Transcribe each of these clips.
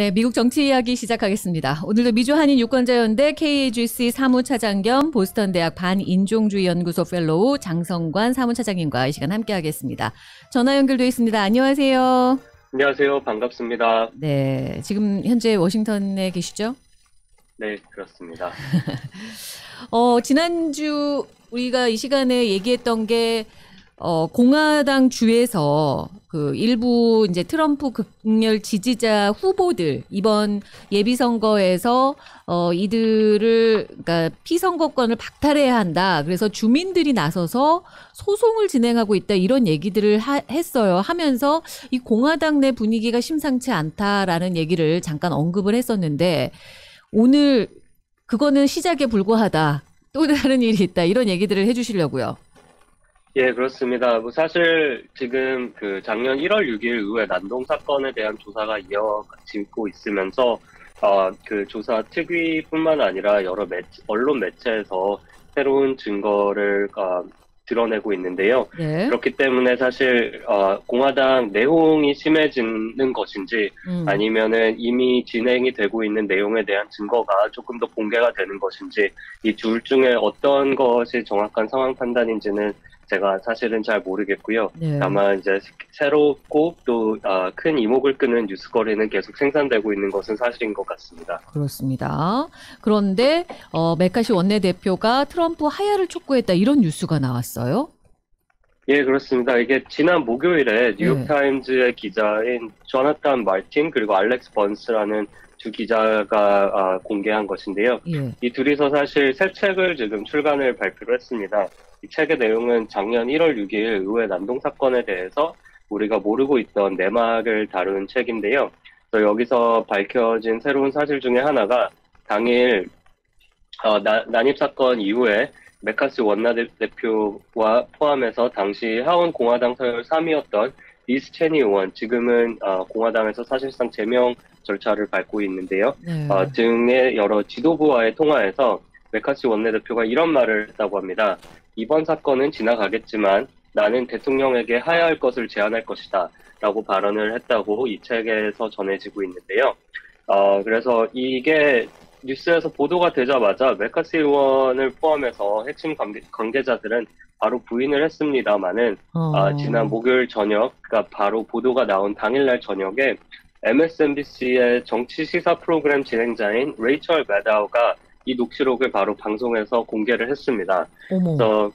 네, 미국 정치 이야기 시작하겠습니다. 오늘도 미주한인 유권자연대 KAGC 사무차장 겸 보스턴대학 반인종주의 연구소 펠로우 장성관 사무차장님과 이 시간 함께하겠습니다. 전화 연결돼 있습니다. 안녕하세요. 안녕하세요. 반갑습니다. 네, 지금 현재 워싱턴에 계시죠? 네, 그렇습니다. 지난주 우리가 이 시간에 얘기했던 게 공화당 주에서 그 일부 이제 트럼프 극렬 지지자 후보들 이번 예비 선거에서 이들을 그러니까 피선거권을 박탈해야 한다. 그래서 주민들이 나서서 소송을 진행하고 있다. 이런 얘기들을 했어요. 하면서 이 공화당 내 분위기가 심상치 않다라는 얘기를 잠깐 언급을 했었는데 오늘 그거는 시작에 불과하다. 또 다른 일이 있다. 이런 얘기들을 해주시려고요. 예, 그렇습니다. 사실 지금 그 작년 1월 6일 의회 난동 사건에 대한 조사가 이어지고 있으면서 그 조사 특위뿐만 아니라 여러 언론 매체에서 새로운 증거를 드러내고 있는데요. 네. 그렇기 때문에 사실 공화당 내용이 심해지는 것인지 아니면은 이미 진행이 되고 있는 내용에 대한 증거가 조금 더 공개가 되는 것인지 이 둘 중에 어떤 것이 정확한 상황 판단인지는 제가 사실은 잘 모르겠고요. 네. 다만 이제 새롭고 또 큰 이목을 끄는 뉴스거리는 계속 생산되고 있는 것은 사실인 것 같습니다. 그렇습니다. 그런데 메카시 원내대표가 트럼프 하야를 촉구했다 이런 뉴스가 나왔어요. 예, 그렇습니다. 이게 지난 목요일에 뉴욕타임즈의 기자인 조나탄 마틴 그리고 알렉스 번스라는 두 기자가 공개한 것인데요. 예. 이 둘이서 사실 새 책을 지금 출간을 발표를 했습니다. 이 책의 내용은 작년 1월 6일 의회 난동 사건에 대해서 우리가 모르고 있던 내막을 다룬 책인데요. 그래서 여기서 밝혀진 새로운 사실 중에 하나가 당일 난입 사건 이후에 메카시 원내대표와 포함해서 당시 하원 공화당 서열 3위였던 리스 체니 의원, 지금은 공화당에서 사실상 제명 절차를 밟고 있는데요. 네. 등의 여러 지도부와의 통화에서 메카시 원내대표가 이런 말을 했다고 합니다. 이번 사건은 지나가겠지만 나는 대통령에게 하야할 것을 제안할 것이다 라고 발언을 했다고 이 책에서 전해지고 있는데요. 그래서 이게 뉴스에서 보도가 되자마자 메카시 의원을 포함해서 핵심 관계자들은 바로 부인을 했습니다만은 지난 목요일 저녁, 그러니까 바로 보도가 나온 당일날 저녁에 MSNBC의 정치 시사 프로그램 진행자인 레이첼 매다우가 이 녹취록을 바로 방송에서 공개를 했습니다. 어머. 그래서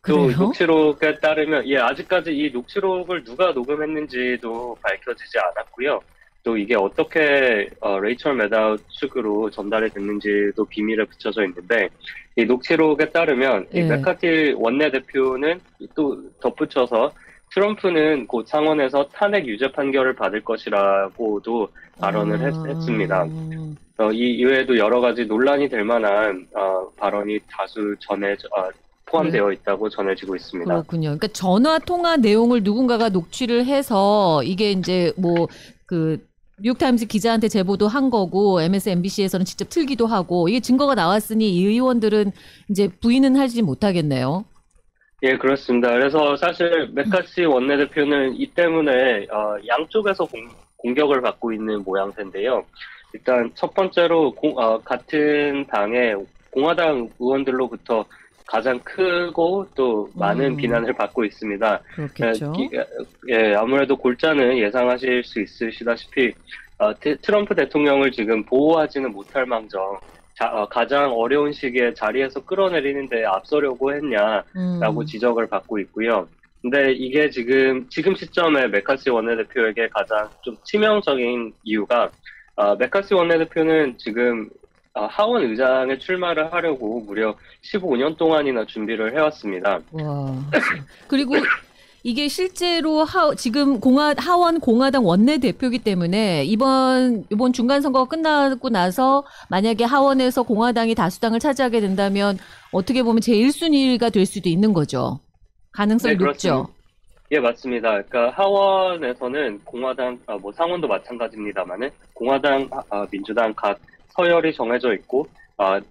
또 그래요? 녹취록에 따르면 아직까지 이 녹취록을 누가 녹음했는지도 밝혀지지 않았고요. 또 이게 어떻게 레이첼 매다우 측으로 전달이 됐는지도 비밀에 붙여져 있는데 이 녹취록에 따르면 이 메카티 원내대표는 또 덧붙여서 트럼프는 곧 상원에서 탄핵 유죄 판결을 받을 것이라고도 발언을 했습니다. 이 이외에도 여러 가지 논란이 될 만한 발언이 다수 포함되어 있다고 전해지고 있습니다. 그렇군요. 그러니까 전화 통화 내용을 누군가가 녹취를 해서 이게 이제 뭐 뉴욕타임스 기자한테 제보도 한 거고 MSNBC에서는 직접 틀기도 하고 이게 증거가 나왔으니 이 의원들은 이제 부인은 하지 못하겠네요. 예, 그렇습니다. 그래서 사실 메카시 원내대표는 이 때문에 양쪽에서 공격을 받고 있는 모양새인데요. 일단 첫 번째로 같은 당의 공화당 의원들로부터 가장 크고 또 많은 비난을 받고 있습니다. 그렇겠죠. 아무래도 골자는 예상하실 수 있으시다시피 트럼프 대통령을 지금 보호하지는 못할 망정 가장 어려운 시기에 자리에서 끌어내리는데 앞서려고 했냐라고 지적을 받고 있고요. 근데 이게 지금 시점에 메카시 원내대표에게 가장 좀 치명적인 이유가 메카시 원내대표는 지금 하원 의장에 출마를 하려고 무려 15년 동안이나 준비를 해왔습니다. 와. 그리고 이게 실제로 지금 하원 공화당 원내대표이기 때문에 이번 중간 선거가 끝나고 나서 만약에 하원에서 공화당이 다수당을 차지하게 된다면 어떻게 보면 제1순위가 될 수도 있는 거죠. 가능성이 높죠. 예, 맞습니다. 그러니까 하원에서는 공화당, 상원도 마찬가지입니다만은 공화당, 민주당 각 서열이 정해져 있고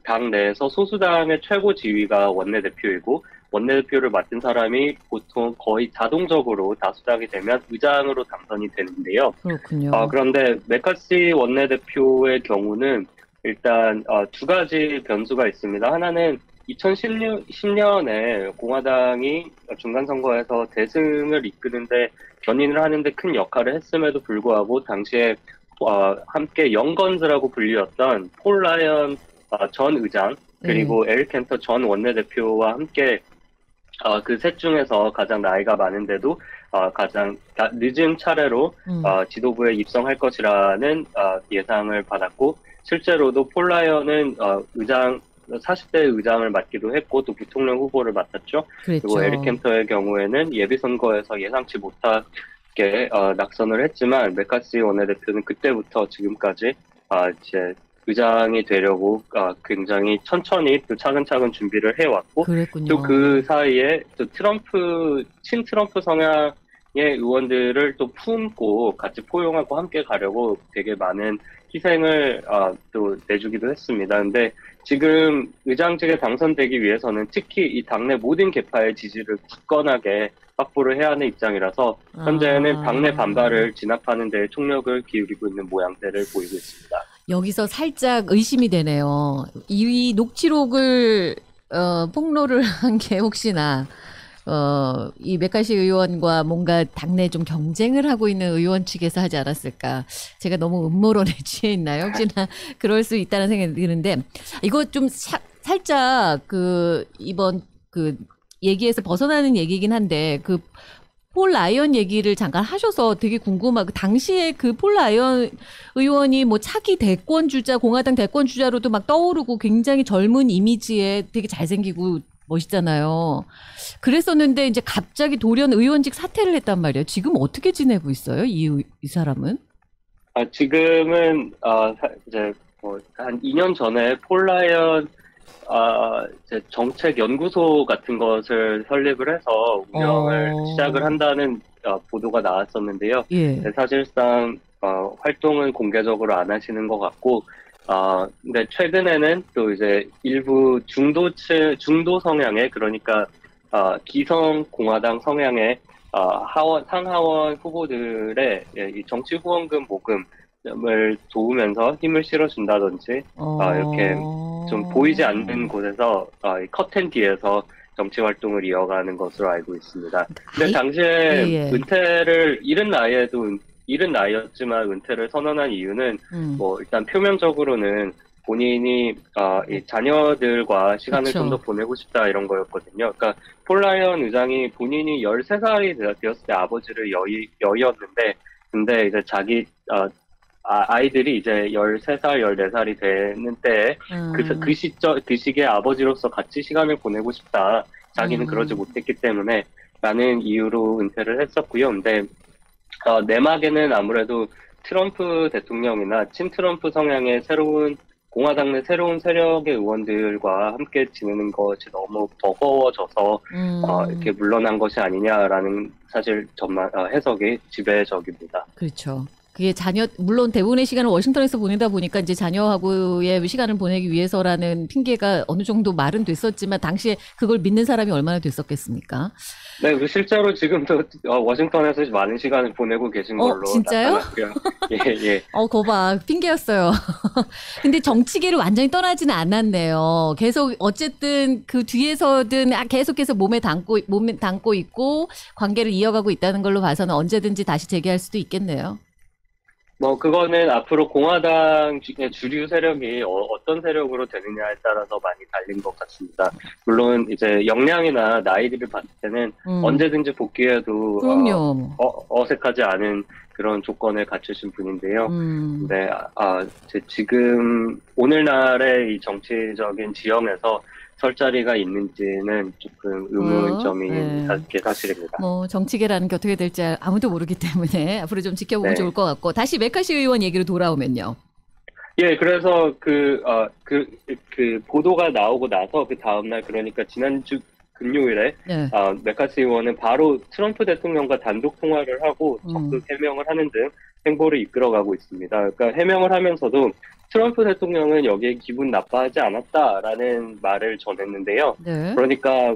당 내에서 소수당의 최고 지위가 원내대표이고 원내대표를 맡은 사람이 보통 거의 자동적으로 다수당이 되면 의장으로 당선이 되는데요. 그렇군요. 그런데 메카시 원내대표의 경우는 일단 두 가지 변수가 있습니다. 하나는 2010년에 공화당이 중간선거에서 대승을 이끄는데 견인을 하는데 큰 역할을 했음에도 불구하고 당시에 함께 영건즈라고 불리웠던 폴 라이언 전 의장 그리고 에릭 켄터 전 원내대표와 함께 그 셋 중에서 가장 나이가 많은데도 가장 늦은 차례로 지도부에 입성할 것이라는 예상을 받았고 실제로도 폴 라이언은 40대 의장을 맡기도 했고 또 부통령 후보를 맡았죠. 그랬죠. 그리고 에릭 켄터의 경우에는 예비선거에서 예상치 못하게 낙선을 했지만 메카시 원내대표는 그때부터 지금까지 이제 의장이 되려고 굉장히 천천히 또 차근차근 준비를 해왔고 또 그 사이에 또 친트럼프 성향의 의원들을 또 품고 같이 포용하고 함께 가려고 되게 많은 희생을 또 내주기도 했습니다. 근데 지금 의장직에 당선되기 위해서는 특히 이 당내 모든 계파의 지지를 굳건하게 확보를 해야 하는 입장이라서 현재는 당내 반발을 진압하는 데 총력을 기울이고 있는 모양새를 보이고 있습니다. 여기서 살짝 의심이 되네요. 이 녹취록을 폭로를 한 게 혹시나 이 메카시 의원과 뭔가 당내 좀 경쟁을 하고 있는 의원 측에서 하지 않았을까. 제가 너무 음모론에 취해 있나요? 혹시나 그럴 수 있다는 생각이 드는데 이거 좀 살짝 이번 얘기에서 벗어나는 얘기긴 한데 폴 라이언 얘기를 잠깐 하셔서 되게 궁금하고 당시에 폴 라이언 의원이 뭐 차기 대권주자 공화당 대권주자로도 막 떠오르고 굉장히 젊은 이미지에 되게 잘생기고 멋있잖아요. 그랬었는데 이제 갑자기 돌연 의원직 사퇴를 했단 말이에요. 지금 어떻게 지내고 있어요? 이 사람은? 지금은 이제 한 2년 전에 폴 라이언 이제 정책 연구소 같은 것을 설립을 해서 운영을 시작을 한다는 보도가 나왔었는데요. 예. 사실상 활동은 공개적으로 안 하시는 것 같고 근데 최근에는 또 이제 일부 중도 성향의 그러니까 기성 공화당 성향의 상하원 후보들의 이 정치 후원금 모금을 도우면서 힘을 실어준다든지 이렇게 좀 보이지 않는 곳에서 커튼 뒤에서 정치 활동을 이어가는 것으로 알고 있습니다. 근데 당시에 은퇴를 이른 나이였지만 은퇴를 선언한 이유는 일단 표면적으로는 본인이 이 자녀들과 시간을 좀 더 보내고 싶다 이런 거였거든요. 그러니까 폴 라이언 의장이 본인이 13살이 되었을 때 아버지를 여의었는데 근데 이제 자기 아이들이 이제 13살, 14살이 되는 때에 그 시기에 아버지로서 같이 시간을 보내고 싶다. 자기는 그러지 못했기 때문에 라는 이유로 은퇴를 했었고요. 근데 내막에는 아무래도 트럼프 대통령이나 친트럼프 성향의 공화당 내 새로운 세력의 의원들과 함께 지내는 것이 너무 버거워져서 이렇게 물러난 것이 아니냐라는 사실 해석이 지배적입니다. 그렇죠. 그게 물론 대부분의 시간을 워싱턴에서 보내다 보니까 이제 자녀하고의 시간을 보내기 위해서라는 핑계가 어느 정도 말은 됐었지만 당시에 그걸 믿는 사람이 얼마나 됐었겠습니까? 네, 실제로 지금도 워싱턴에서 많은 시간을 보내고 계신 걸로 진짜요? 나타났고요. 예. 거 봐. 핑계였어요. 근데 정치계를 완전히 떠나지는 않았네요. 계속 어쨌든 그 뒤에서든 계속해서 몸에 담고 있고 관계를 이어가고 있다는 걸로 봐서는 언제든지 다시 재개할 수도 있겠네요. 그거는 앞으로 공화당 주류 세력이 어떤 세력으로 되느냐에 따라서 많이 달린 것 같습니다. 물론 이제 역량이나 나이들을 봤을 때는 언제든지 복귀해도 어색하지 않은 그런 조건을 갖추신 분인데요. 근데 지금 오늘날의 이 정치적인 지형에서 설 자리가 있는지는 조금 의문점이 사실입니다. 정치계라는 게 어떻게 될지 아무도 모르기 때문에 앞으로 좀 지켜보면 좋을 것 같고 다시 메카시 의원 얘기로 돌아오면요. 예, 그래서 그 보도가 나오고 나서 그 다음날 그러니까 지난주 금요일에 메카시 의원은 바로 트럼프 대통령과 단독 통화를 하고 적극 해명을 하는 등 행보를 이끌어가고 있습니다. 그러니까 해명을 하면서도 트럼프 대통령은 여기에 기분 나빠하지 않았다라는 말을 전했는데요. 그러니까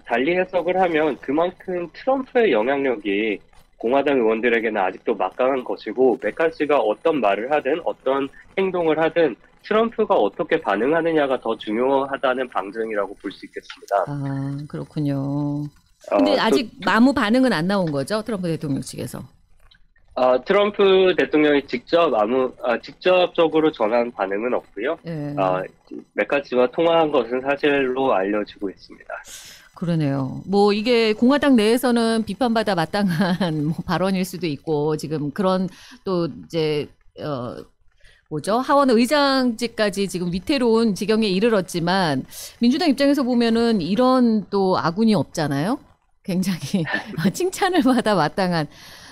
달리 해석을 하면 그만큼 트럼프의 영향력이 공화당 의원들에게는 아직도 막강한 것이고, 메카시가 어떤 말을 하든 어떤 행동을 하든 트럼프가 어떻게 반응하느냐가 더 중요하다는 방증이라고 볼 수 있겠습니다. 아, 그렇군요. 근데 아직 아무 반응은 안 나온 거죠? 트럼프 대통령 측에서. 트럼프 대통령이 직접적으로 전한 반응은 없고요. 예. 메카시와 통화한 것은 사실로 알려지고 있습니다. 그러네요. 뭐 이게 공화당 내에서는 비판받아 마땅한 뭐 발언일 수도 있고 지금 그런 또 이제 뭐죠? 하원 의장직까지 지금 위태로운 지경에 이르렀지만 민주당 입장에서 보면은 이런 또 아군이 없잖아요. 굉장히 칭찬을 받아 마땅한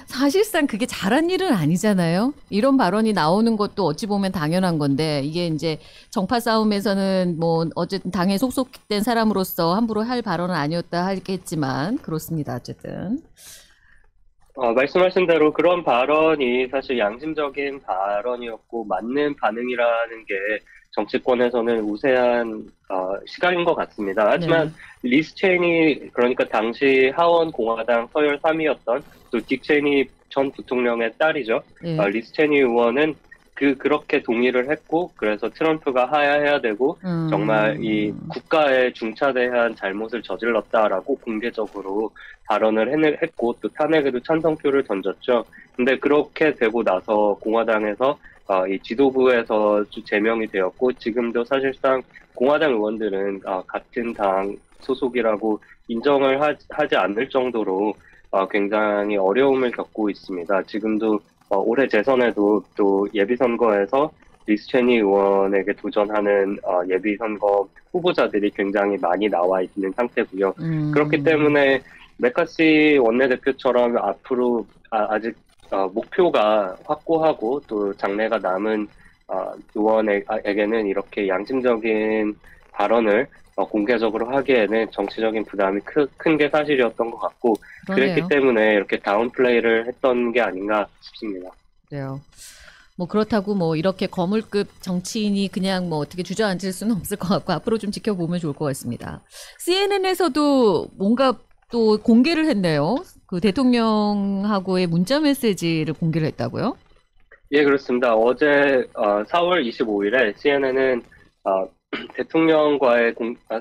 사실상 그게 잘한 일은 아니잖아요. 이런 발언이 나오는 것도 어찌 보면 당연한 건데 이게 이제 정파 싸움에서는 뭐 어쨌든 당에 속속된 사람으로서 함부로 할 발언은 아니었다 하겠지만 그렇습니다. 어쨌든. 말씀하신 대로 그런 발언이 사실 양심적인 발언이었고 맞는 반응이라는 게 정치권에서는 우세한 시각인 것 같습니다. 하지만 리스 체이니, 그러니까 당시 하원 공화당 서열 3위였던 또 딕 체이니 전 부통령의 딸이죠. 리스 체이니 의원은 그렇게 동의를 했고, 그래서 트럼프가 하야해야 되고 정말 이 국가에 중차대한 잘못을 저질렀다라고 공개적으로 발언을 했고 또 탄핵에도 찬성표를 던졌죠. 근데 그렇게 되고 나서 공화당에서 이 지도부에서 제명이 되었고, 지금도 사실상 공화당 의원들은 같은 당 소속이라고 인정을 하지 않을 정도로 굉장히 어려움을 겪고 있습니다. 지금도 올해 재선에도 또 예비선거에서 리스 체니 의원에게 도전하는 예비선거 후보자들이 굉장히 많이 나와 있는 상태고요. 그렇기 때문에 메카시 원내대표처럼 앞으로 아직 목표가 확고하고 또 장래가 남은 의원에게는 이렇게 양심적인 발언을 공개적으로 하기에는 정치적인 부담이 큰 게 사실이었던 것 같고, 그러네요. 그랬기 때문에 이렇게 다운플레이를 했던 게 아닌가 싶습니다. 그래요. 뭐 그렇다고 뭐 이렇게 거물급 정치인이 그냥 뭐 어떻게 주저앉을 수는 없을 것 같고 앞으로 좀 지켜보면 좋을 것 같습니다. CNN에서도 뭔가 또 공개를 했네요. 그 대통령하고의 문자 메시지를 공개를 했다고요? 예, 그렇습니다. 어제 4월 25일에 CNN은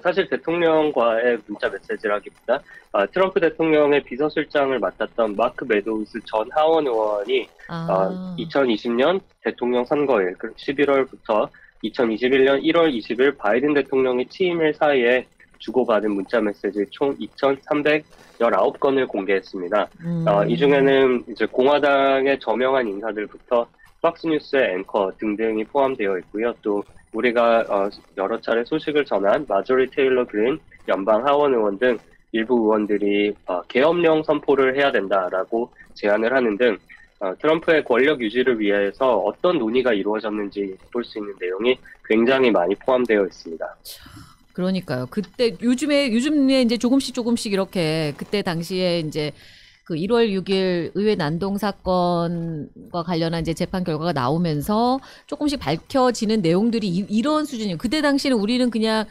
사실 대통령과의 문자 메시지라기보다 트럼프 대통령의 비서실장을 맡았던 마크 메도우스 전 하원 의원이 2020년 대통령 선거일 11월부터 2021년 1월 20일 바이든 대통령의 취임일 사이에 주고받은 문자 메시지 총 2,319건을 공개했습니다. 이 중에는 이제 공화당의 저명한 인사들부터 팍스뉴스의 앵커 등등이 포함되어 있고요. 또 우리가 여러 차례 소식을 전한 마조리 테일러 그린 연방 하원 의원 등 일부 의원들이 계엄령 선포를 해야 된다라고 제안을 하는 등 트럼프의 권력 유지를 위해서 어떤 논의가 이루어졌는지 볼 수 있는 내용이 굉장히 많이 포함되어 있습니다. 그러니까요. 그때 요즘에 이제 조금씩 이렇게 그때 당시에 이제 그 1월 6일 의회 난동 사건과 관련한 이제 재판 결과가 나오면서 조금씩 밝혀지는 내용들이 이런 수준이에요. 그때 당시에는 우리는 그냥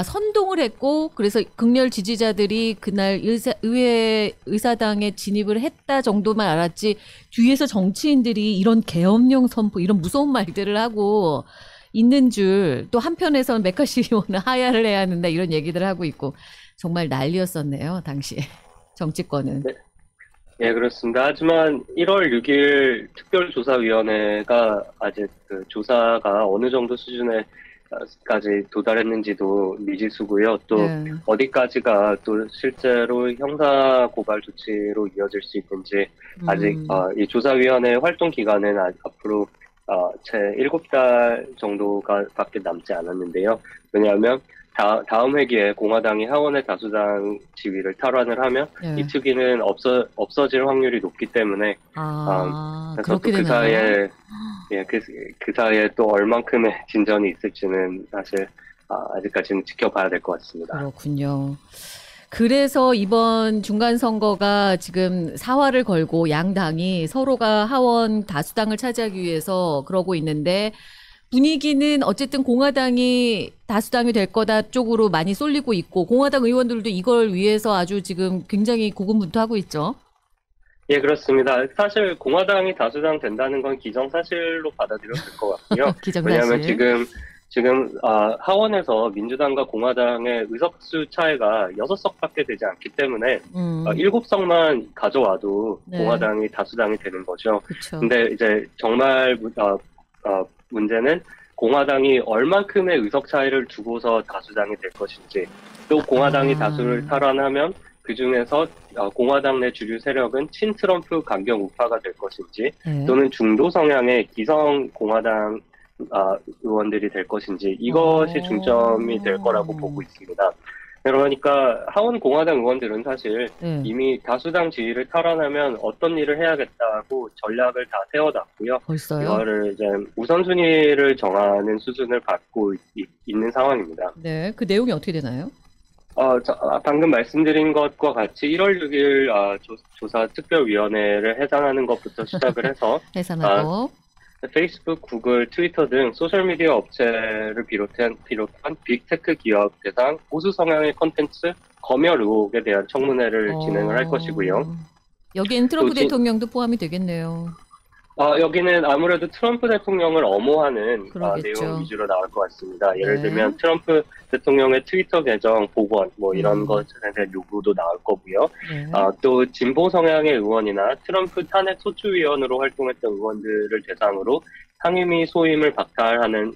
선동을 했고 그래서 극렬 지지자들이 그날 의회 의사당에 진입을 했다 정도만 알았지 뒤에서 정치인들이 이런 계엄령 선포 이런 무서운 말들을 하고 있는 줄, 또 한편에서는 메카시 의원은 하야를 해야 한다 이런 얘기들 하고 있고 정말 난리였었네요 당시에 정치권은. 네. 예, 그렇습니다. 하지만 1월 6일 특별조사위원회가 아직 그 조사가 어느 정도 수준에까지 도달했는지도 미지수고요. 또 어디까지가 또 실제로 형사 고발 조치로 이어질 수 있는지 아직 이 조사위원회 활동 기간은 앞으로 채 7달 정도가 밖에 남지 않았는데요. 왜냐하면 다음 회기에 공화당이 하원의 다수당 지위를 탈환을 하면 이 특위는 없어질 확률이 높기 때문에 그래서 또 그 사이에 그 사이에 또 얼만큼의 진전이 있을지는 사실 아직까지는 지켜봐야 될 것 같습니다. 그렇군요. 그래서 이번 중간 선거가 지금 사활을 걸고 양당이 서로가 하원 다수당을 차지하기 위해서 그러고 있는데 분위기는 어쨌든 공화당이 다수당이 될 거다 쪽으로 많이 쏠리고 있고 공화당 의원들도 이걸 위해서 아주 지금 굉장히 고군분투하고 있죠. 예, 그렇습니다. 사실 공화당이 다수당 된다는 건 기정사실로 받아들여도 될 것 같고요. 기정사실. 왜냐하면 지금 하원에서 민주당과 공화당의 의석수 차이가 6석밖에 되지 않기 때문에 7석만 가져와도 네. 공화당이 다수당이 되는 거죠. 그쵸. 근데 이제 정말 문제는 공화당이 얼만큼의 의석 차이를 두고서 다수당이 될 것인지, 또 공화당이 다수를 탈환하면 그 중에서 공화당 내 주류 세력은 친트럼프 강경 우파가 될 것인지, 네. 또는 중도 성향의 기성 공화당 의원들이 될 것인지, 이것이 중점이 될 거라고 보고 있습니다. 그러니까 하원 공화당 의원들은 사실 이미 다수당 지위를 탈환하면 어떤 일을 해야겠다고 전략을 다 세워놨고요. 벌써요? 이거를 이제 우선순위를 정하는 수준을 밟고 있는 상황입니다. 네, 그 내용이 어떻게 되나요? 방금 말씀드린 것과 같이 1월 6일 조사 특별위원회를 해산하는 것부터 시작을 해서 해산하고 페이스북, 구글, 트위터 등 소셜미디어 업체를 비롯한 빅테크 기업 대상 보수 성향의 콘텐츠 검열 의혹에 대한 청문회를 진행을 할 것이고요. 여기엔 트럼프 대통령도 포함이 되겠네요. 여기는 아무래도 트럼프 대통령을 엄호하는 그러겠죠. 내용 위주로 나올 것 같습니다. 예를 들면 트럼프 대통령의 트위터 계정 복원 이런 것에 대한 요구도 나올 거고요. 네. 또 진보 성향의 의원이나 트럼프 탄핵 소추위원으로 활동했던 의원들을 대상으로 상임위 소임을 박탈하는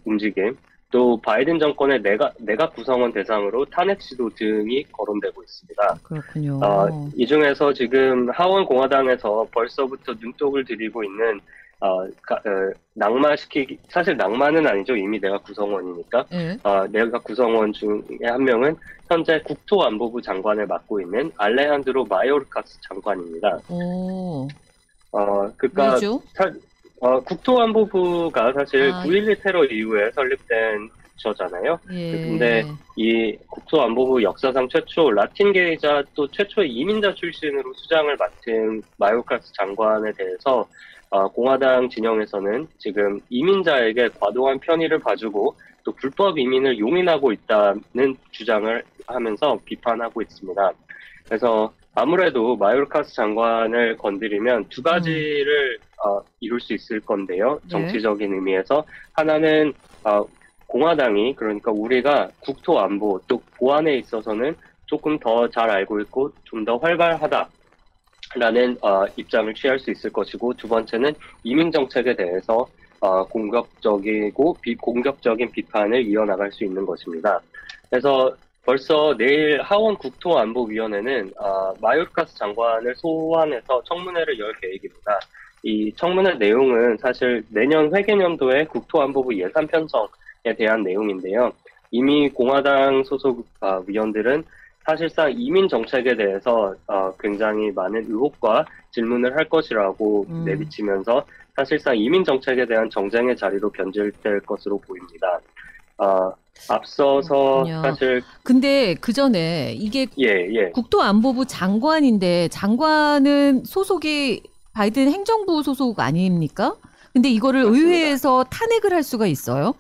움직임, 또 바이든 정권의 내각 구성원 대상으로 탄핵 시도 등이 거론되고 있습니다. 그렇군요. 이 중에서 지금 하원 공화당에서 벌써부터 눈독을 들이고 있는 사실 낭만은 아니죠. 이미 내각 구성원이니까. 네. 내각 구성원 중에 한 명은 현재 국토안보부 장관을 맡고 있는 알레한드로 마요르카스 장관입니다. 그러니까 왜죠? 국토안보부가 사실 9.11 테러 이후에 설립된 부처잖아요. 근데 이 국토안보부 역사상 최초 라틴계이자 또 최초의 이민자 출신으로 수장을 맡은 마요르카스 장관에 대해서 공화당 진영에서는 지금 이민자에게 과도한 편의를 봐주고 또 불법 이민을 용인하고 있다는 주장을 하면서 비판하고 있습니다. 그래서 아무래도 마요르카스 장관을 건드리면 두 가지를 이룰 수 있을 건데요. 정치적인 의미에서 하나는 공화당이, 그러니까 우리가 국토 안보 또 보안에 있어서는 조금 더 잘 알고 있고 좀 더 활발하다라는 입장을 취할 수 있을 것이고, 두 번째는 이민 정책에 대해서 공격적이고 비공격적인 비판을 이어나갈 수 있는 것입니다. 그래서 벌써 내일 하원 국토안보위원회는 마요르카스 장관을 소환해서 청문회를 열 계획입니다. 이 청문회 내용은 사실 내년 회계년도에 국토안보부 예산 편성에 대한 내용인데요. 이미 공화당 소속 위원들은 사실상 이민 정책에 대해서 굉장히 많은 의혹과 질문을 할 것이라고 내비치면서 사실상 이민 정책에 대한 정쟁의 자리로 변질될 것으로 보입니다. 앞서서 그렇군요. 사실 근데 그 전에 이게 국토안보부 장관인데 장관은 소속이 바이든 행정부 소속 아닙니까? 근데 이거를 맞습니다. 의회에서 탄핵을 할 수가 있어요?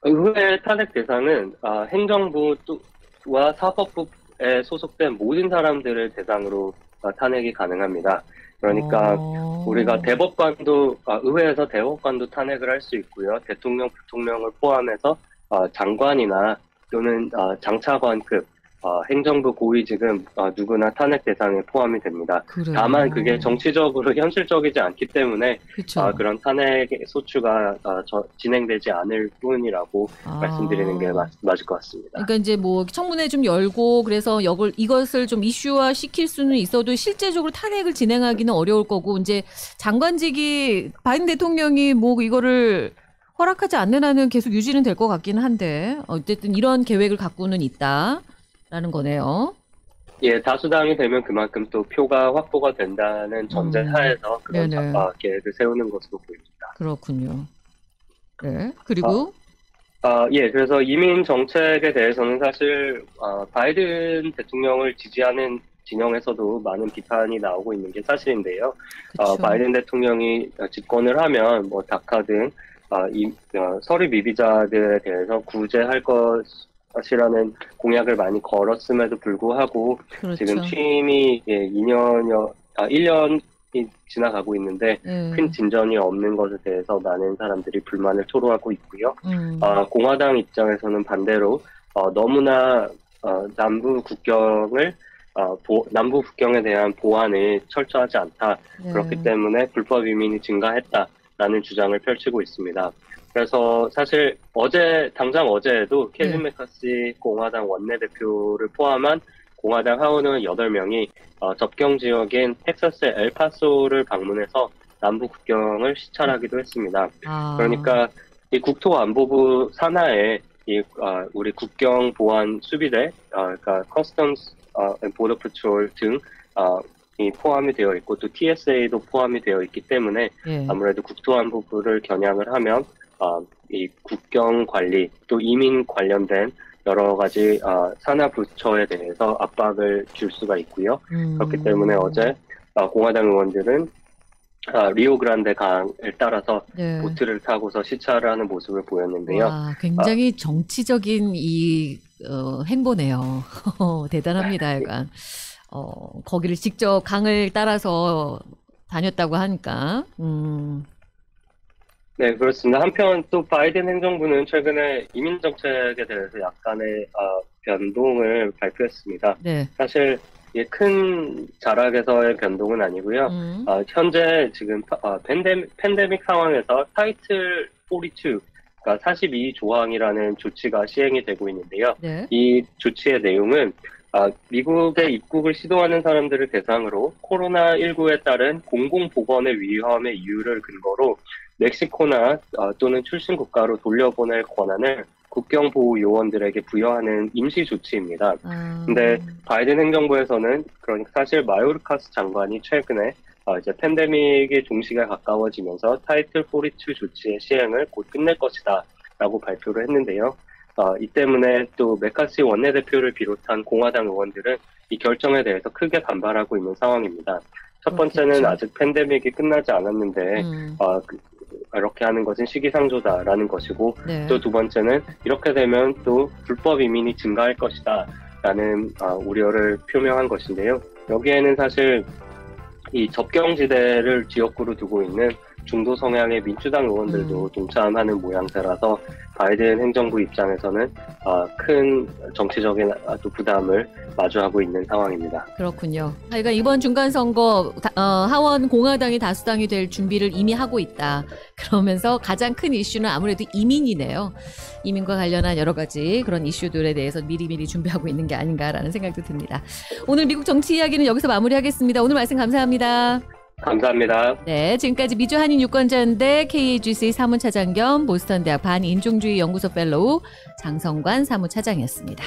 의회 탄핵 대상은 행정부와 사법부에 소속된 모든 사람들을 대상으로 탄핵이 가능합니다. 그러니까 우리가 대법관도 의회에서 대법관도 탄핵을 할 수 있고요. 대통령, 부통령을 포함해서 장관이나 또는 장차관급 행정부 고위직은 누구나 탄핵 대상에 포함이 됩니다. 그래요. 다만 그게 정치적으로 현실적이지 않기 때문에 그쵸. 그런 탄핵 소추가 진행되지 않을 뿐이라고 말씀드리는 게 맞을 것 같습니다. 그러니까 이제 뭐 청문회 좀 열고 그래서 이것을 좀 이슈화 시킬 수는 있어도 실제적으로 탄핵을 진행하기는 어려울 거고, 이제 장관직이 바이든 대통령이 뭐 이거를 허락하지 않는 한은 계속 유지는 될 것 같기는 한데 어쨌든 이런 계획을 갖고는 있다라는 거네요. 예, 다수당이 되면 그만큼 또 표가 확보가 된다는 전제하에서 그런 계획을 세우는 것으로 보입니다. 그렇군요. 네. 그리고 예, 그래서 이민 정책에 대해서는 사실 바이든 대통령을 지지하는 진영에서도 많은 비판이 나오고 있는 게 사실인데요. 바이든 대통령이 집권을 하면 뭐 다카 등 서류 미비자들에 대해서 구제할 것이라는 공약을 많이 걸었음에도 불구하고 그렇죠. 지금 취임이 1년이 지나가고 있는데 큰 진전이 없는 것에 대해서 많은 사람들이 불만을 토로하고 있고요. 공화당 입장에서는 반대로 너무나 남부 국경에 대한 보안을 철저하지 않다. 네. 그렇기 때문에 불법 이민이 증가했다라는 주장을 펼치고 있습니다. 그래서 사실 당장 어제에도 케빈 메카시 공화당 원내대표를 포함한 공화당 하원의원 8명이 접경 지역인 텍사스의 엘파소를 방문해서 남부 국경을 시찰하기도 했습니다. 그러니까 이 국토안보부 산하에 우리 국경 보안 수비대, 그러니까 Customs and Border Patrol 등이 포함이 되어 있고 또 TSA도 포함이 되어 있기 때문에 아무래도 국토안보부를 겨냥을 하면 이 국경 관리 또 이민 관련된 여러 가지 산하 부처에 대해서 압박을 줄 수가 있고요. 그렇기 때문에 어제 공화당 의원들은 리오그란데 강을 따라서 보트를 타고서 시찰을 하는 모습을 보였는데요. 와, 굉장히 정치적인 이 행보네요. 대단합니다, 약간. 거기를 직접 강을 따라서 다녔다고 하니까. 네, 그렇습니다. 한편 또 바이든 행정부는 최근에 이민 정책에 대해서 약간의 변동을 발표했습니다. 네. 사실 큰 자락에서의 변동은 아니고요. 현재 지금 팬데믹 상황에서 타이틀 42, 그러니까 42조항이라는 조치가 시행이 되고 있는데요. 네. 이 조치의 내용은 미국에 입국을 시도하는 사람들을 대상으로 코로나19에 따른 공공보건의 위험의 이유를 근거로 멕시코나 또는 출신 국가로 돌려보낼 권한을 국경보호 요원들에게 부여하는 임시 조치입니다. 근데 바이든 행정부에서는 그러니까 사실 마요르카스 장관이 최근에 이제 팬데믹의 종식에 가까워지면서 타이틀 42 조치의 시행을 곧 끝낼 것이다 라고 발표를 했는데요. 이 때문에 또 메카시 원내대표를 비롯한 공화당 의원들은 이 결정에 대해서 크게 반발하고 있는 상황입니다. 첫 번째는 아직 팬데믹이 끝나지 않았는데 이렇게 하는 것은 시기상조다라는 것이고 또 두 번째는 이렇게 되면 또 불법 이민이 증가할 것이다 라는 우려를 표명한 것인데요. 여기에는 사실 이 접경지대를 지역구로 두고 있는 중도 성향의 민주당 의원들도 동참하는 모양새라서 바이든 행정부 입장에서는 큰 정치적인 또 부담을 마주하고 있는 상황입니다. 그렇군요. 그러니까 이번 중간선거 하원 공화당이 다수당이 될 준비를 이미 하고 있다. 그러면서 가장 큰 이슈는 아무래도 이민이네요. 이민과 관련한 여러 가지 그런 이슈들에 대해서 미리미리 준비하고 있는 게 아닌가라는 생각도 듭니다. 오늘 미국 정치 이야기는 여기서 마무리하겠습니다. 오늘 말씀 감사합니다. 감사합니다. 네, 지금까지 미주 한인 유권자연대 KAGC 사무차장 겸 보스턴대학 반인종주의 연구소 펠로우 장성관 사무차장이었습니다.